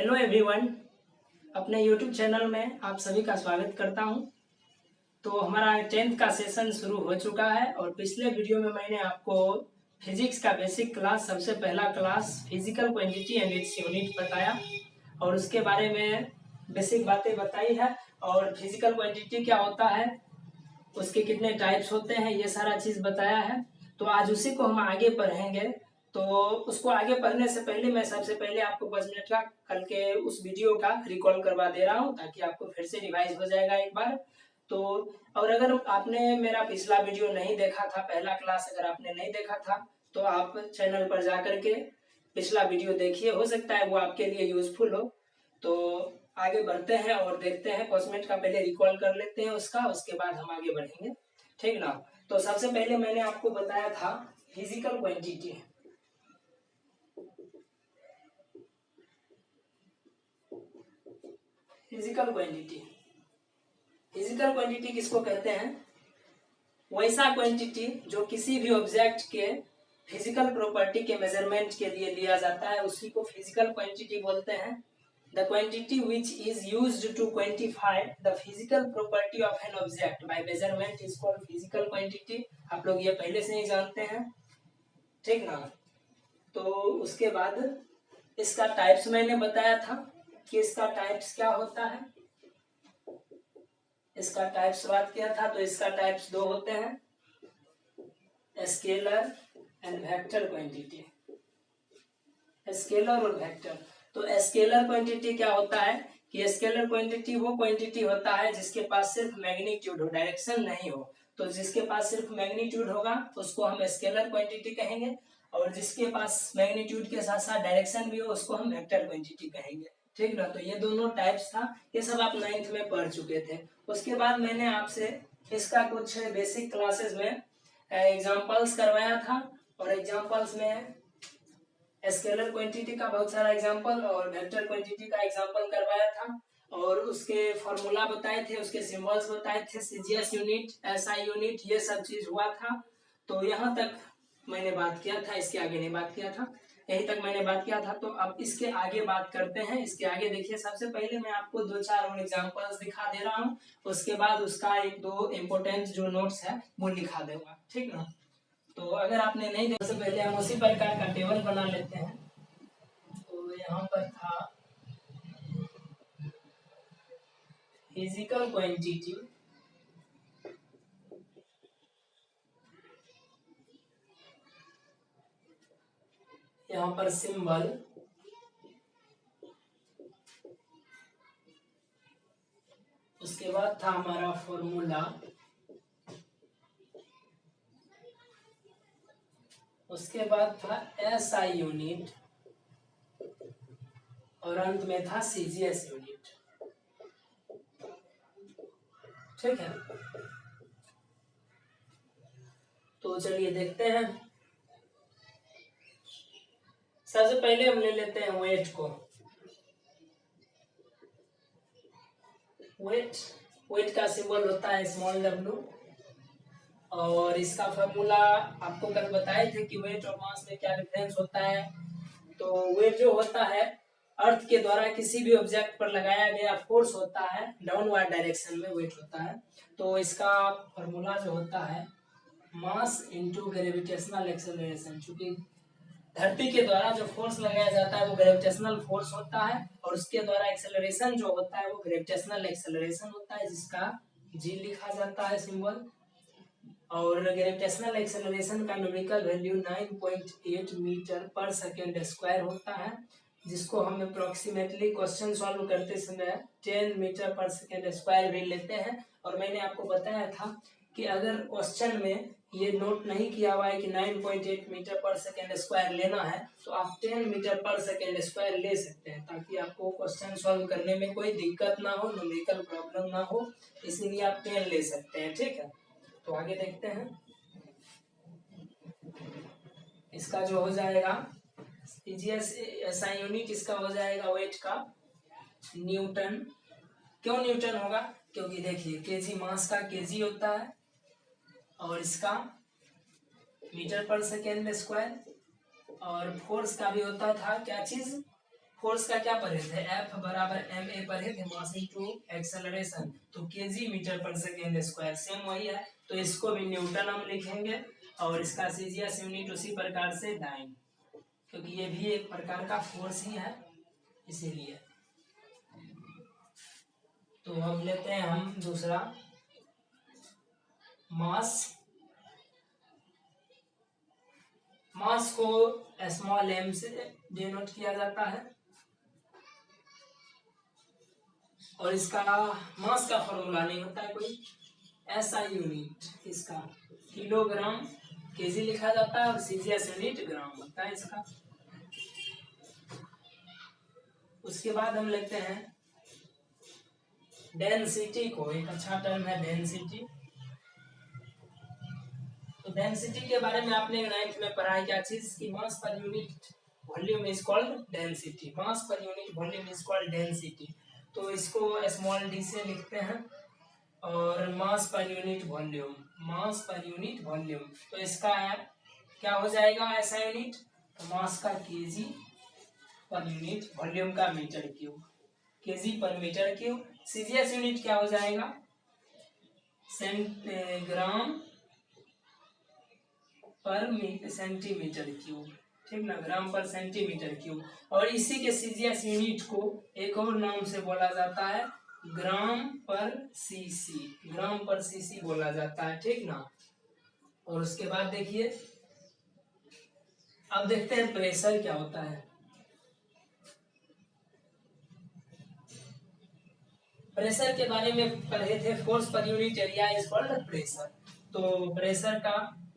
Hello everyone, अपने YouTube channel में आप सभी का स्वागत करता हूं। तो हमारा 10th का सेशन शुरू हो चुका है और पिछले वीडियो में मैंने आपको फिजिक्स का बेसिक क्लास, सबसे पहला class physical quantity and its unit बताया और उसके बारे में बेसिक बातें बताई है। और फिजिकल क्वांटिटी क्या होता है, उसके कितने टाइप्स होते हैं, ये सारा चीज़ बताया है। तो आज उसी को हम आगे पढ़ेंगे। तो उसको आगे पढ़ने से पहले मैं सबसे पहले आपको 5 मिनट का कल के उस वीडियो का रिकॉल करवा दे रहा हूँ, ताकि आपको फिर से रिवाइज हो जाएगा एक बार। तो और अगर आपने मेरा पिछला वीडियो नहीं देखा था, पहला क्लास अगर आपने नहीं देखा था, तो आप चैनल पर जा करके पिछला वीडियो देखिए, हो सकता है वो आपके लिए यूजफुल हो। तो आगे बढ़ते हैं और देखते हैं। 5 मिनट का पहले रिकॉल कर लेते हैं उसका, उसके बाद हम आगे बढ़ेंगे, ठीक ना। तो सबसे पहले मैंने आपको बताया था physical quantity. Physical quantity, physical quantity किसको कहते हैं? वैसा क्वांटिटी जो किसी भी ऑब्जेक्ट के फिजिकल प्रॉपर्टी के मेजरमेंट के लिए लिया जाता है, उसी को फिजिकल क्वांटिटी बोलते हैं। The quantity which is used to quantify the physical property of an object by measurement is called physical quantity। आप लोग ये पहले से ही जानते हैं, ठीक ना। तो उसके बाद इसका टाइप्स मैंने बताया था कि इसका टाइप्स क्या होता है। इसका टाइप्स बात किया था, तो इसका टाइप्स दो होते हैं, scalar and vector quantity. Scalar और वेक्टर। तो स्केलर क्वांटिटी क्या होता है कि स्केलर क्वांटिटी वो क्वांटिटी होता है जिसके पास सिर्फ मैग्नीट्यूड हो, डायरेक्शन नहीं हो। तो जिसके पास सिर्फ मैग्नीट्यूड होगा उसको हम स्केलर क्वांटिटी कहेंगे, और जिसके पास मैग्नीट्यूड के साथ साथ डायरेक्शन भी हो उसको हम वेक्टर क्वांटिटी कहेंगे, ठीक ना। तो ये दोनों टाइप्स था, ये सब आप 9th में पढ़ चुके थे। उसके बाद मैंने आपसे इसका कुछ बेसिक क्लासेस में एग्जाम्पल्स करवाया था, और एग्जाम्पल्स में स्केलर क्वांटिटी का बहुत सारा एग्जांपल और वेक्टर क्वांटिटी का एग्जांपल करवाया था, और उसके फॉर्मूला बताए थे, उसके सिंबल्स बताए थे, सीजीएस यूनिट, एसआई यूनिट, ये सब चीज हुआ था। तो यहाँ तक मैंने बात किया था, इसके आगे नहीं बात किया था, यहीं तक मैंने बात किया था। तो अब इसके आगे बात करते हैं। इसके आगे देखिए, सबसे पहले मैं आपको 2-4 और एग्जाम्पल्स दिखा दे रहा हूँ, उसके बाद उसका 1-2 इम्पोर्टेंट जो नोट्स है वो लिखा दूंगा, ठीक ना। तो अगर आपने नहीं देखा, सबसे पहले हम उसी प्रकार का टेबल बना लेते हैं। तो यहाँ पर था फिजिकल क्वांटिटी, यहाँ पर सिंबल, उसके बाद था हमारा फॉर्मूला, उसके बाद था एसआई यूनिट, और अंत में था सीजीएस यूनिट, ठीक है। तो चलिए देखते हैं। सबसे पहले हम ले लेते हैं वेट को। वेट का सिंबल होता है स्मॉल w, और इसका फॉर्मूला आपको कल बताए थे कि वेट और मास में क्या डिफरेंस होता है। तो वेट जो होता है, अर्थ के द्वारा किसी भी ऑब्जेक्ट पर लगाया गया फोर्स होता है, डाउनवर्ड डायरेक्शन में वेट होता है। तो इसका फॉर्मूला जो होता है मास इनटू ग्रेविटेशनल एक्सेलरेशन। चूंकि धरती के द्वारा जो फोर्स लगाया जाता है वो ग्रेविटेशनल फोर्स होता है, और उसके द्वारा एक्सेलरेशन जो होता है वो ग्रेविटेशनल एक्सेलरेशन होता है, जिसका जी लिखा जाता है सिंबल। और ग्रेविटेशनल एक्सेलरेशन का न्यूमेरिकल वैल्यू 9.8 मीटर पर सेकेंड स्क्वायर होता है, जिसको हम अप्रोक्सीमेटली क्वेश्चन सॉल्व करते समय 10 मीटर पर सेकेंड स्क्वायर भी लेते हैं। और मैंने आपको बताया था कि अगर क्वेश्चन में ये नोट नहीं किया हुआ है कि 9.8 मीटर पर सेकेंड स्क्वायर लेना है, तो आप 10 मीटर पर सेकेंड स्क्वायर ले सकते हैं, ताकि आपको क्वेश्चन सॉल्व करने में कोई दिक्कत ना हो, न्यूमेरिकल प्रॉब्लम ना हो, इसीलिए आप 10 ले सकते हैं, ठीक है। तो आगे देखते हैं। इसका जो हो जाएगा सीजीएस एसआई यूनिट, इसका हो जाएगा वेट का न्यूटन। क्यों न्यूटन होगा? क्योंकि देखिए केजी मास का केजी होता है, और इसका मीटर पर सेकेंड स्क्वायर, और फोर्स का भी होता था क्या चीज, फोर्स का क्या पढ़े थे, F बराबर ma पढ़े थे, मास इनटू एक्सेलरेशन, तो केजी मीटर पर सेकेंड स्क्वायर सेम वही है, तो इसको भी न्यूटन हम लिखेंगे और इसका सीजीएस यूनिट उसी प्रकार से डाइन, क्योंकि ये भी एक प्रकार का फोर्स ही है इसीलिए। तो अब लेते हैं हम दूसरा, मास। मास को स्मॉल m से डिनोट किया जाता है और इसका मास का फॉर्मूला नहीं होता है कोई, एसआई यूनिट इसका किलोग्राम केजी लिखा जाता है और सीजीएस यूनिट ग्राम होता है इसका। उसके बाद हम लेते हैं डेंसिटी को, एक अच्छा टर्म है डेंसिटी। तो डेंसिटी के बारे में आपने 9th में पढ़ा है क्या चीज, की mass per unit volume is called density, mass per unit volume is called density. तो इसको स्मॉल डी से लिखते हैं और मास पर यूनिट वॉल्यूम, मास पर यूनिट वॉल्यूम, तो इसका क्या हो जाएगा ऐसा यूनिट, तो मास का केजी पर यूनिट, वॉल्यूम का मीटर क्यूब, केजी पर मीटर क्यूब। सीजीएस यूनिट क्या हो जाएगा, ग्राम पर सेंटीमीटर क्यूब, ठीक ना, ग्राम पर सेंटीमीटर क्यूब। और इसी के सीजीएस यूनिट को एक और नाम से बोला जाता है ग्राम पर सीसी, ग्राम पर सीसी बोला जाता है, ठीक ना। और उसके बाद देखिए, अब देखते हैं प्रेशर क्या होता है। प्रेशर के बारे में पढ़े थे, force per unit area is called pressure. तो प्रेशर का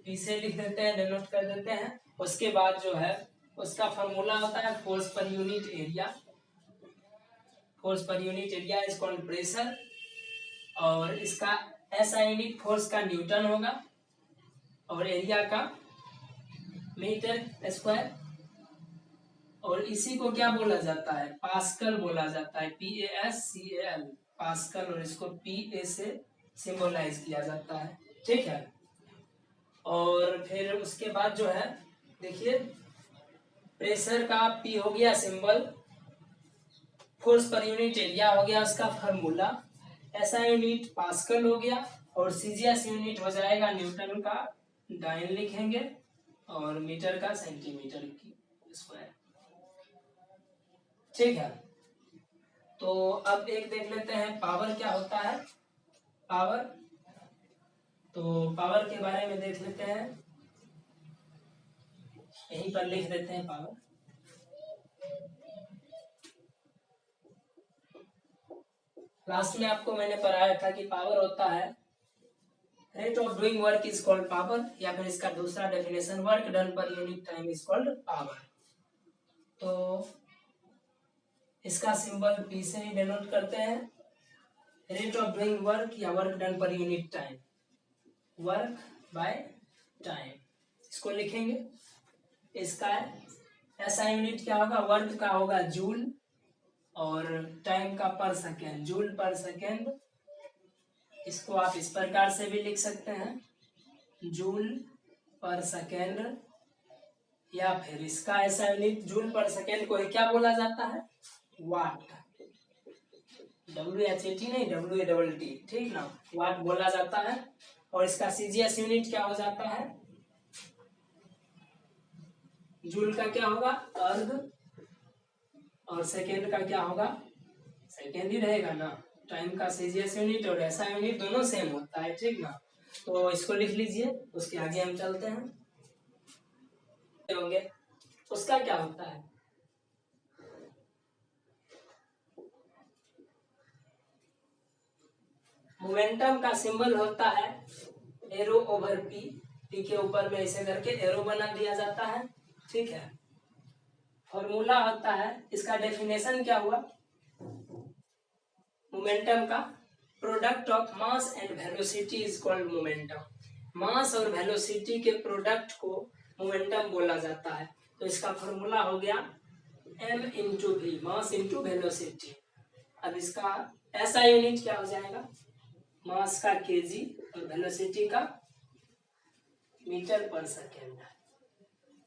इसे लिख देते हैं, डिनोट कर देते हैं। उसके बाद जो है उसका फॉर्मूला होता है force per unit area, force per unit area is called pressure, और इसका ऐसा यूनिट फोर्स का न्यूटन होगा और एरिया का मीटर स्क्वायर, और इसी को क्या बोला जाता है, पास्कल बोला जाता है, PASCAL पास्कल, और इसको PA से सिंबलाइज किया जाता है, ठीक है। और फिर उसके बाद जो है देखिए, प्रेशर का P हो गया symbol, force per unit area हो गया उसका फॉर्मूला, ऐसा यूनिट पास्कल हो गया, और सीजीएस यूनिट हो जाएगा न्यूटन का डाइन लिखेंगे और मीटर का सेंटीमीटर की स्क्वायर, ठीक है। तो अब एक देख लेते हैं पावर क्या होता है, पावर। तो पावर के बारे में देख लेते हैं, यहीं पर लिख देते हैं पावर। लास्ट में आपको मैंने पढ़ाया था कि पावर होता है rate of doing work is called power, या फिर इसका दूसरा definition work done per unit time is called power. तो इसका सिंबल P से ही डिनोट करते हैं, रेट ऑफ डूइंग वर्क या work done per unit time, work by time, इसको लिखेंगे। इसका ऐसा यूनिट क्या होगा, वर्क का होगा जूल और टाइम का पर सेकेंड, जूल पर सेकेंड। इसको आप इस प्रकार से भी लिख सकते हैं, जूल पर सेकेंड, या फिर इसका ऐसा यूनिट जूल पर सेकेंड को क्या बोला जाता है, वाट, WHAT नहीं, WATT, ठीक ना, वाट बोला जाता है। और इसका सीजीएस यूनिट क्या हो जाता है, जूल का क्या होगा अर्ध, और सेकेंड का क्या होगा, सेकेंड ही रहेगा ना, टाइम का सीजीएस यूनिट और ऐसा यूनिट दोनों सेम होता है, ठीक ना। तो इसको लिख लीजिए, उसके आगे हम चलते हैं होंगे। उसका क्या होता है, मोमेंटम का सिंबल होता है एरो ओवर पी, टी के ऊपर में ऐसे करके एरो बना दिया जाता है, ठीक है। फॉर्मूला होता है, इसका डेफिनेशन क्या हुआ, मोमेंटम का product of mass and velocity is called momentum, mass और वेलोसिटी के प्रोडक्ट को मोमेंटम बोला जाता है। तो इसका फॉर्मूला हो गया m into V, mass into velocity. अब इसका ऐसा यूनिट क्या हो जाएगा, मास का केजी और वेलोसिटी का मीटर पर सेकेंड।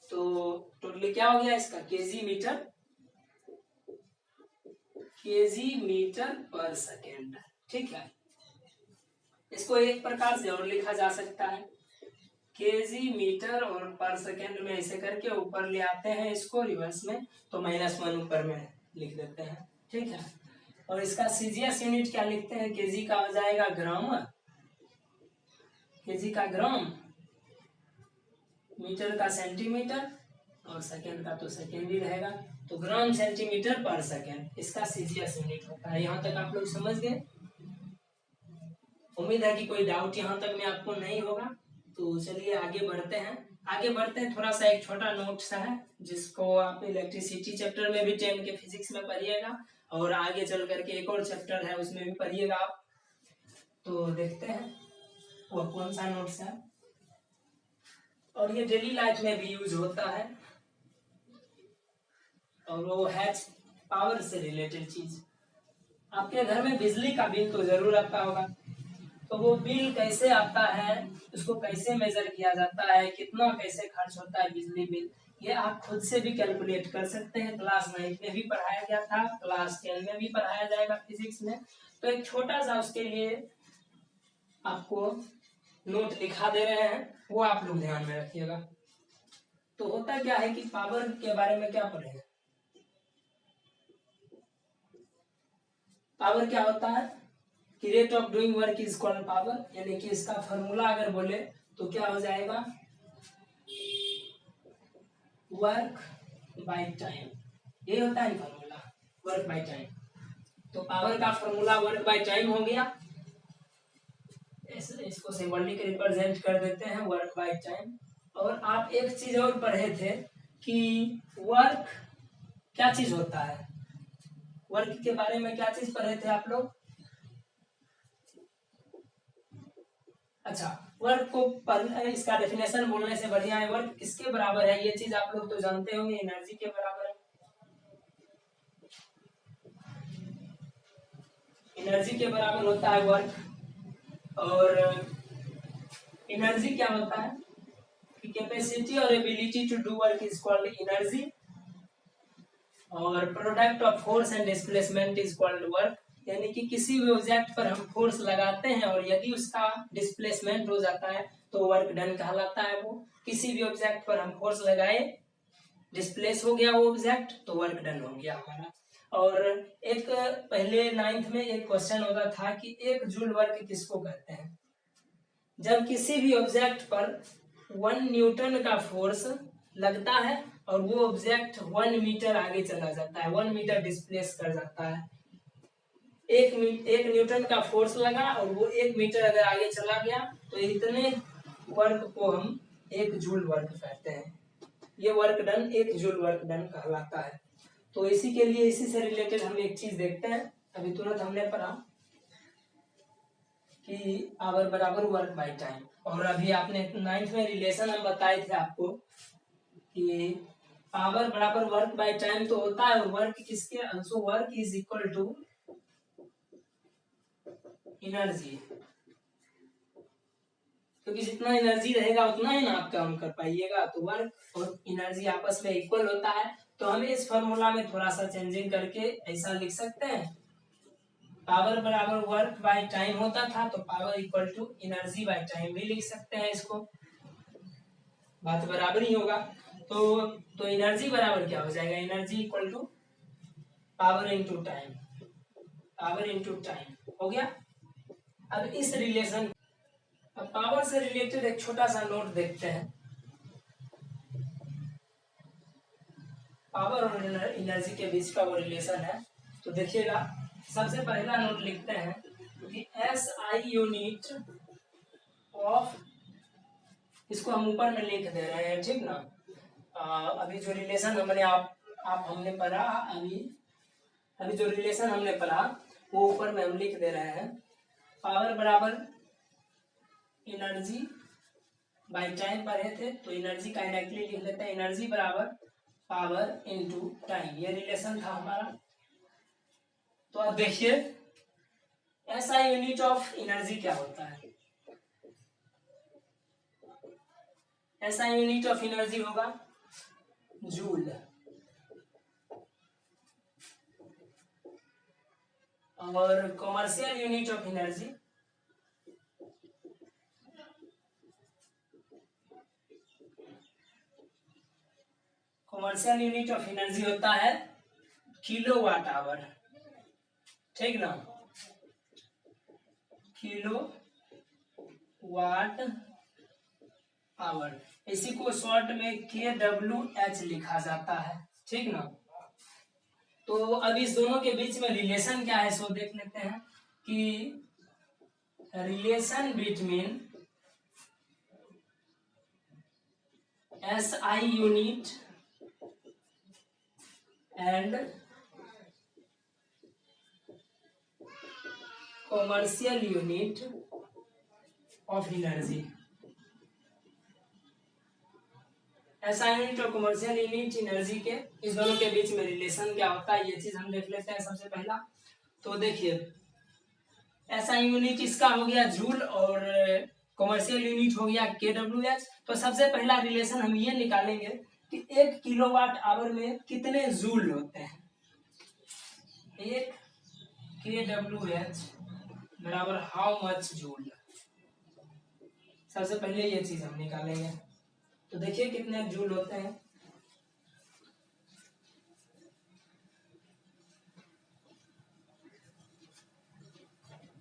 तो टोटली क्या हो गया इसका, केजी मीटर केजी मीटर पर सेकेंड। ठीक है, इसको एक प्रकार से और लिखा जा सकता है, केजी मीटर और पर सेकेंड में ऐसे करके ऊपर ले आते हैं इसको रिवर्स में, तो -1 ऊपर में लिख देते हैं। ठीक है, और इसका सीजीएस यूनिट क्या लिखते हैं, केजी का हो जाएगा ग्राम, केजी का ग्राम, मीटर का सेंटीमीटर और सेकेंड का तो सेकेंड ही रहेगा, तो ग्राम सेंटीमीटर पर सेकेंड इसका सीजीएस यूनिट होता है। यहाँ तक आप लोग समझ गए। उम्मीद है कि कोई डाउट यहाँ तक में आपको नहीं होगा। तो चलिए आगे बढ़ते हैं। थोड़ा सा एक छोटा नोट सा है जिसको आप इलेक्ट्रिसिटी चैप्टर में भी 10 के फिजिक्स में पढ़िएगा, और आगे चल करके एक और चैप्टर है उसमें भी पढ़िएगा आप। तो देखते हैं वो कौन सा नोट्स है, और ये डेली लाइफ में भी यूज होता है, और वो है पावर से रिलेटेड चीज। आपके घर में बिजली का बिल तो जरूर आता होगा, तो वो बिल कैसे आता है, उसको कैसे मेजर किया जाता है, कितना कैसे खर्च होता है बिजली बिल, ये आप खुद से भी कैलकुलेट कर सकते हैं। क्लास 9 में भी पढ़ाया गया था, क्लास 10 में भी पढ़ाया जाएगा फिजिक्स में। तो एक छोटा सा उसके लिए आपको नोट लिखा दे रहे हैं, वो आप लोग ध्यान में रखिएगा। तो होता क्या है कि पावर के बारे में क्या पढ़ेंगे, पावर क्या होता है कि rate of doing work is called power, यानी कि इसका फॉर्मूला अगर बोले तो क्या हो जाएगा, वर्क बाय टाइम, ये होता है फॉर्मूला, वर्क बाय टाइम। तो पावर का फॉर्मूला वर्क बाय टाइम हो गया, इसको सिंबॉलिक रिप्रेजेंट कर देते हैं वर्क बाय टाइम। और आप एक चीज और पढ़े थे कि वर्क क्या चीज होता है, वर्क के बारे में क्या चीज पढ़े थे आप लोग। अच्छा, वर्क को इसका डेफिनेशन बोलने से बढ़िया है, वर्क किसके बराबर है, ये चीज आप लोग तो जानते होंगे, एनर्जी के बराबर है। एनर्जी के बराबर होता है वर्क। और एनर्जी क्या होता है कि कैपेसिटी और ability to do work is called energy, और product of force and displacement is called work, यानी कि किसी भी ऑब्जेक्ट पर हम फोर्स लगाते हैं और यदि उसका डिस्प्लेसमेंट हो जाता है तो वर्क डन कहलाता है। वो किसी भी ऑब्जेक्ट पर हम फोर्स लगाए, डिस्प्लेस हो गया वो ऑब्जेक्ट, तो वर्क डन हो गया हमारा। और एक पहले 9th में एक क्वेश्चन होता था कि 1 जूल वर्क किसको कहते हैं, जब किसी भी ऑब्जेक्ट पर 1 न्यूटन का फोर्स लगता है और वो ऑब्जेक्ट 1 मीटर आगे चला जाता है, 1 मीटर डिस्प्लेस कर जाता है। एक न्यूटन का फोर्स लगा और वो 1 मीटर अगर आगे चला गया तो इतने वर्क को हम 1 जूल वर्क कहते हैं। ये work done 1 joule work done कहलाता है। तो इसी के लिए, इसी से रिलेटेड हम एक चीज देखते हैं। अभी तुरंत हमने पढ़ा कि आवर बराबर वर्क बाय टाइम, और अभी आपने 9th में रिलेशन हम बताए थे आपको कि पावर बराबर वर्क बाय टाइम तो होता है, और वर्क किसके, so work is equal to energy, क्योंकि जितना एनर्जी रहेगा उतना ही ना आप काम कर पाइएगा। तो वर्क और एनर्जी आपस में इक्वल होता है। तो हम इस फॉर्मूला में थोड़ा सा चेंजिंग करके ऐसा लिख सकते हैं, पावर बराबर वर्क बाय टाइम होता था तो power equal to energy by time भी लिख सकते हैं, इसको बात बराबर ही होगा। तो एनर्जी बराबर क्या हो जाएगा, energy equal to power into time, power into time हो गया। अब इस रिलेशन, अब पावर से रिलेटेड एक छोटा सा नोट देखते हैं, पावर और एनर्जी के बीच का वो रिलेशन है। तो देखिएगा, सबसे पहला नोट लिखते हैं कि SI यूनिट ऑफ, इसको हम ऊपर में लिख दे रहे हैं, ठीक ना। अभी जो रिलेशन हमने पढ़ा, अभी जो रिलेशन हमने पढ़ा वो ऊपर में हम लिख दे रहे हैं, पावर बराबर एनर्जी बाय टाइम पढ़े थे तो एनर्जी का डायरेक्टली लिख लेते हैं, एनर्जी बराबर पावर इनटू टाइम, ये रिलेशन था हमारा। तो अब देखिए SI यूनिट ऑफ एनर्जी क्या होता है, SI यूनिट ऑफ एनर्जी होगा जूल। और कॉमर्शियल यूनिट ऑफ एनर्जी होता है किलोवाट आवर, ठीक ना, किलो वाट आवर, इसी को शॉर्ट में KWH लिखा जाता है, ठीक ना। तो अब इस दोनों के बीच में रिलेशन क्या है सो देख लेते हैं कि relation between SI unit and commercial unit of energy. SI unit और कॉमर्शियल यूनिट एनर्जी के इस दोनों के बीच में रिलेशन क्या होता है, ये चीज हम देख लेते हैं सबसे पहला। तो देखिए SI यूनिट इसका हो गया जूल और कॉमर्शियल यूनिट हो गया KWH। तो सबसे पहला रिलेशन हम ये निकालेंगे कि 1 किलोवाट आवर में कितने जूल होते हैं। 1 KWH बराबर हाउ मच जूल, सबसे पहले ये चीज हम निकालेंगे। तो देखिए कितने जूल होते हैं।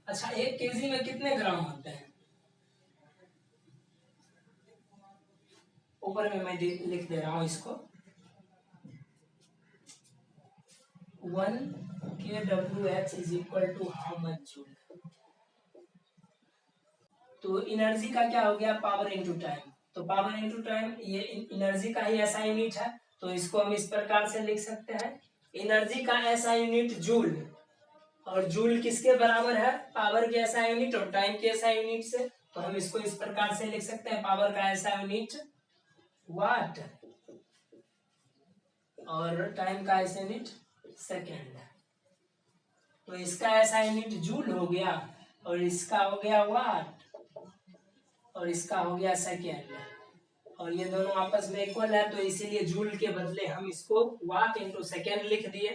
अच्छा 1 केजी में कितने ग्राम होते हैं, ऊपर में मैं लिख दे रहा हूं इसको, 1 KWH is equal to how much joule. तो एनर्जी का क्या हो गया, पावर इनटू टाइम। तो पावर इनटू टाइम ये एनर्जी का ही ऐसा यूनिट है, तो इसको हम इस प्रकार से लिख सकते हैं, एनर्जी का ऐसा यूनिट जूल, और जूल किसके बराबर है, पावर के ऐसा यूनिट और टाइम के ऐसा यूनिट से। तो हम इसको इस प्रकार से लिख सकते हैं, पावर का ऐसा यूनिट वाट और टाइम का ऐसा यूनिट सेकेंड। तो इसका ऐसा यूनिट जूल हो गया और इसका हो गया वाट और इसका हो गया सेकेंड, और ये दोनों आपस में इक्वल है, तो इसीलिए जूल के बदले हम इसको वाट इंटू सेकेंड लिख दिए,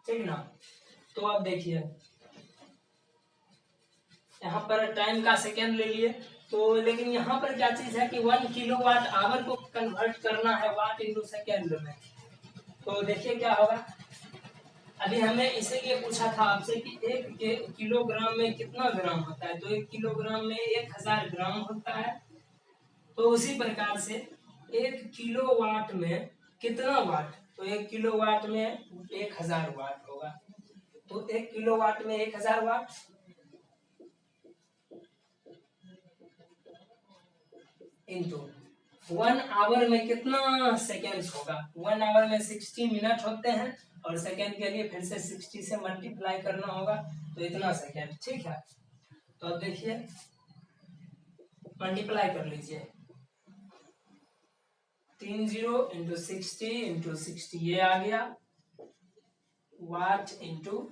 ठीक ना। तो अब देखिए यहाँ पर टाइम का सेकेंड ले लिए, तो लेकिन यहाँ पर क्या चीज है कि 1 किलोवाट आवर को कन्वर्ट करना है वाट इंटू सेकेंड में। तो देखिए क्या होगा, अभी हमें इसीलिए पूछा था आपसे कि 1 किलोग्राम में कितना ग्राम होता है, तो 1 किलोग्राम में 1000 ग्राम होता है। तो उसी प्रकार से 1 किलोवाट में कितना वाट, तो 1 किलोवाट में 1000 वाट होगा। तो 1 किलोवाट में 1000 वाट इंटू 1 आवर में कितना सेकेंड्स होगा, 1 आवर में 60 मिनट होते हैं, और सेकेंड के लिए फिर से 60 से मल्टीप्लाई करना होगा, तो इतना सेकेंड, ठीक है। तो अब देखिए मल्टीप्लाई कर लीजिए, 30 इंटू 60 ये आ गया वाट इंटू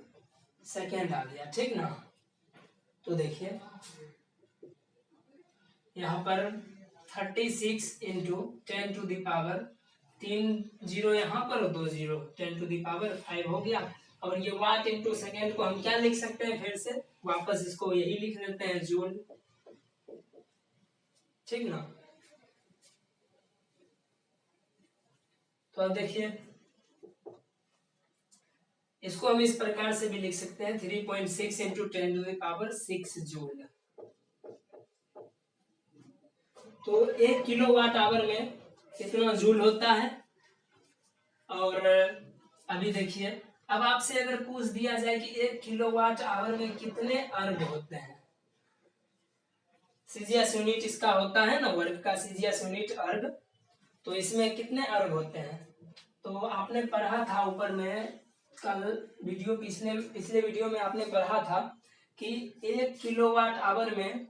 सेकेंड आ गया, ठीक ना। तो देखिए यहाँ पर 36 इंटू 10 टू दी पावर 3 0 यहाँ पर 2 0 10 टू दी पावर 5 हो गया। और ये वाट इंटू सेकेंड को हम क्या लिख सकते हैं, फिर से वापस इसको यही लिख लेते हैं जूल, ठीक ना। तो अब देखिए इसको हम इस प्रकार से भी लिख सकते हैं, 3.6 into 10 to the power 6 joule. तो 1 किलोवाट आवर में कितना जूल होता है। और अभी देखिए, अब आपसे अगर पूछ दिया जाए कि 1 किलोवाट आवर में कितने अर्ग होते हैं, सीजीएस यूनिट इसका होता है ना, वर्ग का सीजीएस यूनिट अर्ग, तो इसमें कितने अर्ग होते हैं। तो आपने पढ़ा था ऊपर में कल वीडियो, पिछले वीडियो में आपने पढ़ा था कि 1 किलोवाट आवर में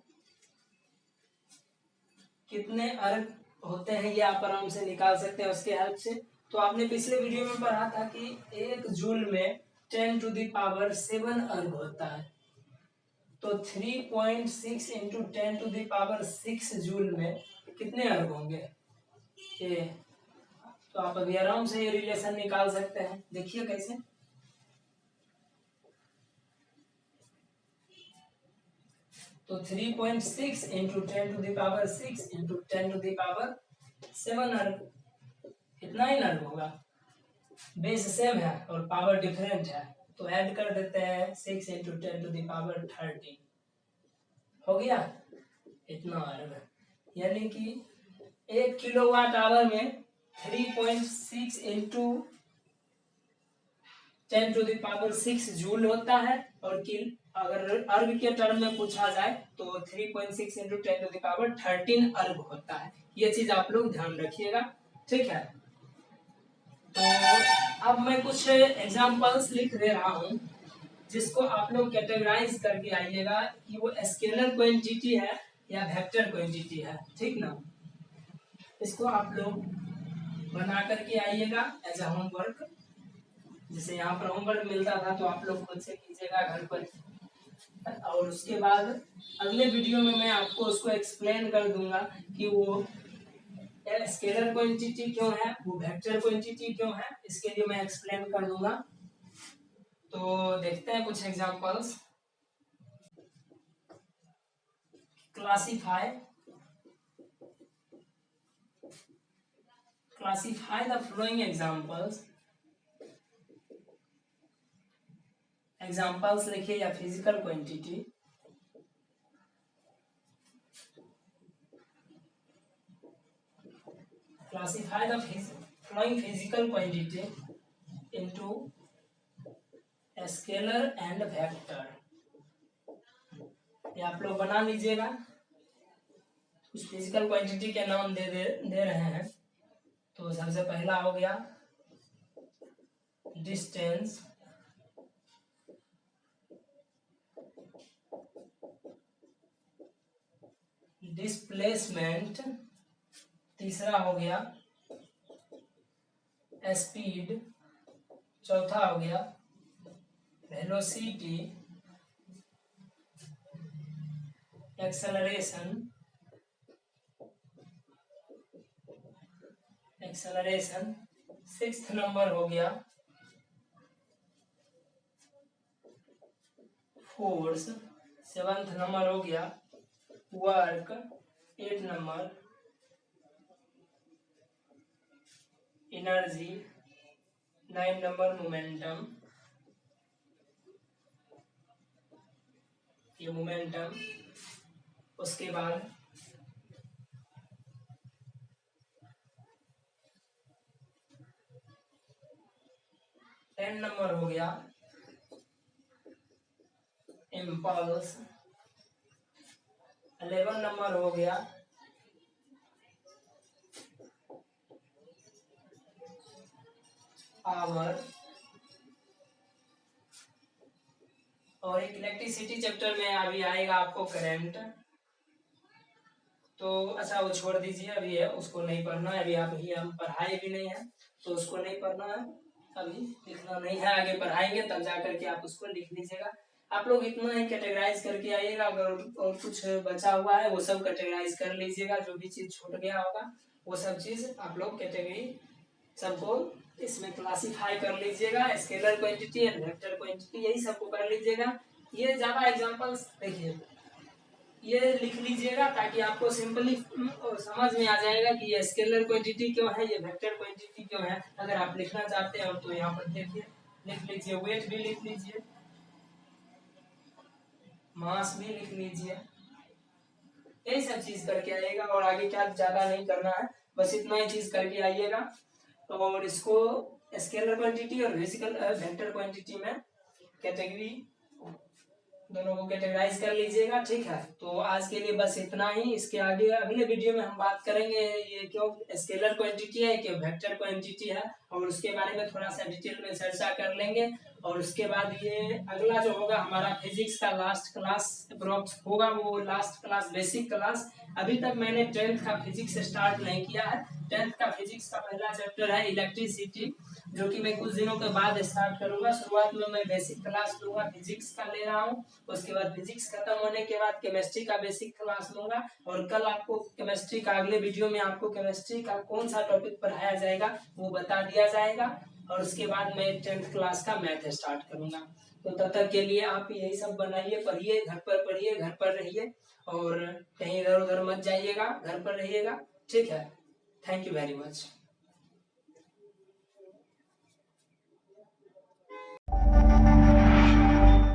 कितने अर्ग होते हैं, ये आप आराम से निकाल सकते हैं उसके हेल्प से। तो आपने पिछले वीडियो में पढ़ा था कि 1 जूल में 10 टू दी पावर 7 अर्ग होता है। तो 3.6 into 10 to the power 6 joule में कितने अर्ग होंगे ये। तो आप अभी आराम से ये रिलेशन निकाल सकते हैं, देखिए कैसे। तो 3.6 इंटू 10⁶ इंटू 10⁻7 अर्ग, इतना ही अर्ग होगा। बेस सेम है और पावर डिफरेंट है, तो ऐड कर देते हैं 6 इंटू 10⁻13 हो गया इतना अर्ग। यानी कि 1 किलोवाट आवर में 3.6 इंटू 10⁻6 जूल होता है, और अगर अर्ग के टर्म में पूछा जाए तो 3.6 इंटू 10⁻13 अर्ग होता है। ये चीज आप लोग ध्यान रखिएगा, ठीक है। तो अब मैं कुछ एग्जांपल्स लिख दे रहा हूँ, जिसको आप लोग कैटेगराइज करके आइएगा कि वो स्केलर क्वांटिटी है या वेक्टर क्वांटिटी है, ठीक ना। इसको आप लोग बना करके आइएगा एज अ होमवर्क। जैसे यहाँ पर होमवर्क मिलता था तो आप लोग खुद से कीजिएगा घर पर, और उसके बाद अगले वीडियो में मैं आपको उसको एक्सप्लेन कर दूंगा कि वो स्केलर क्वांटिटी क्यों है, वो वेक्टर क्वांटिटी क्यों है, इसके लिए मैं एक्सप्लेन कर दूंगा। तो देखते हैं कुछ examples. Classify the following examples लिखिए या physical quantity. Classify the following physical quantity into scalar and vector. ये आप लोग बना लीजिएगा। कुछ फिजिकल क्वांटिटी के नाम दे रहे हैं। तो सबसे पहला हो गया डिस्टेंस, डिस्प्लेसमेंट, तीसरा हो गया स्पीड, चौथा हो गया वेलोसिटी, एक्सेलरेशन, सिक्स्थ नंबर हो गया फोर्स, सेवंथ नंबर हो गया work, 8 number energy, 9 number momentum, ये मोमेंटम। उसके बाद टेन नंबर हो गया इम्पल्स, 11 नंबर हो गया पावर, और एक इलेक्ट्रिसिटी चैप्टर में अभी आएगा आपको करंट। तो अच्छा वो छोड़ दीजिए, अभी है उसको नहीं पढ़ना है, अभी आप ही हम पढ़ाए भी नहीं है तो उसको नहीं पढ़ना है, अभी लिखना नहीं है, आगे पढ़ाएंगे तब जा करके आप उसको लिख लीजिएगा। आप लोग इतना ही कैटेगराइज करके आइएगा, अगर और कुछ बचा हुआ है वो सब कैटेगराइज कर लीजिएगा, जो भी चीज छूट गया होगा वो सब चीज आप लोग कैटेगरी सबको इसमें क्लासिफाई कर लीजिएगा, scalar quantity and vector quantity, यही सबको कर लीजिएगा। ये ज्यादा एग्जांपल्स देखिए, ये लिख लीजिएगा ताकि आपको सिंपली समझ में आ जाएगा कि ये स्केलर क्वांटिटी क्यों है, ये वेक्टर क्वांटिटी क्यों है। अगर आप लिखना चाहते हैं तो यहाँ पर देखिए लिख लीजिए, वेट भी लिख लीजिए, मास भी लिख लीजिए, यही सब चीज करके आइएगा। और आगे क्या ज्यादा नहीं करना है, बस इतना ही चीज करके आइएगा। और इसको स्केलर क्वांटिटी और वेक्टर क्वांटिटी में कैटेगरी दोनों को कैटेगराइज कर लीजिएगा, ठीक है। तो आज के लिए बस इतना ही। इसके आगे अगले वीडियो में हम बात करेंगे ये क्यों स्केलर क्वांटिटी है, क्यों वेक्टर क्वांटिटी है, और उसके बारे में थोड़ा सा डिटेल में चर्चा कर लेंगे। और उसके बाद ये अगला जो होगा हमारा फिजिक्स का लास्ट क्लास अप्रोक्स होगा, वो लास्ट क्लास बेसिक क्लास। अभी तक मैंने 10th का फिजिक्स स्टार्ट नहीं किया है। 10th का फिजिक्स का पहला चैप्टर है इलेक्ट्रिसिटी, जो कि मैं कुछ दिनों के बाद स्टार्ट करूंगा। शुरुआत में मैं बेसिक क्लास लूंगा, फिजिक्स का ले रहा हूँ। उसके बाद फिजिक्स खत्म होने के बाद केमिस्ट्री का बेसिक क्लास लूंगा, और कल आपको केमिस्ट्री का अगले वीडियो में आपको केमिस्ट्री का कौन सा टॉपिक पढ़ाया जाएगा वो बता दिया जाएगा। और उसके बाद मैं 10th क्लास का मैथ स्टार्ट करूंगा। तो तब तक के लिए आप यही सब बनाइए, पढ़िए, घर पर पढ़िए, घर पर रहिए और कहीं इधर उधर मत जाइएगा, घर पर रहिएगा, ठीक है। Thank you very much.